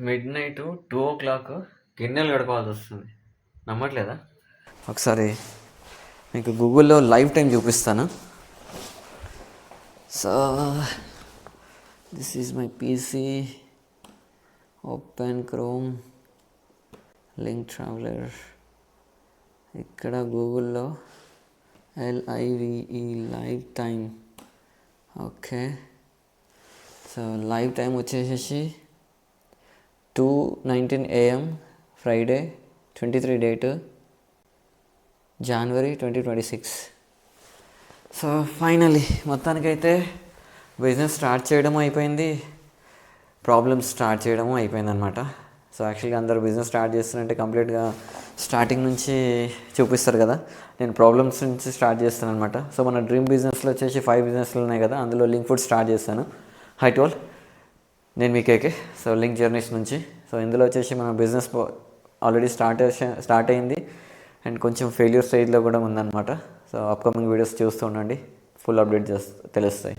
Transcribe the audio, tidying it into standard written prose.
Midnight 2:00 గిన్నెలు కడుక్కోవాల్సి వస్తుంది. నమ్మట్లేదా? ఒకసారి మీకు గూగుల్‌లో లైవ్ టైం చూపిస్తాను. So this is my PC. Open chrome, link traveller. ఇక్కడ గూగుల్లో LIVE live time. Okay, so live time వచ్చేసేసి 2:19 AM Friday 23 date January 2026. So finally మొత్తానికైతే బిజినెస్ స్టార్ట్ చేయడం అయిపోయింది, ప్రాబ్లమ్స్ స్టార్ట్ చేయడం అయిపోయింది అనమాట. సో యాక్చువల్గా అందరూ బిజినెస్ స్టార్ట్ చేస్తారంటే కంప్లీట్గా స్టార్టింగ్ నుంచి చూపిస్తారు కదా, నేను ప్రాబ్లమ్స్ నుంచి స్టార్ట్ చేస్తాను అనమాట. సో మన డ్రీమ్ బిజినెస్లో వచ్చేసి 5 బిజినెస్లు ఉన్నాయి కదా, అందులో లింక్ ఫుడ్ స్టార్ట్ చేస్తాను. హై టు ఆల్, నేను మీ కేకే. సో లింక్ జర్నీస్ నుంచి. సో ఇందులో వచ్చేసి మన బిజినెస్ ఆల్రెడీ స్టార్ట్ అయింది అండ్ కొంచెం ఫెయిల్యూర్ స్టేజ్లో కూడా ఉందన్నమాట. సో అప్కమింగ్ వీడియోస్ చూస్తూ ఉండండి, ఫుల్ అప్డేట్ తెలుస్తాయి.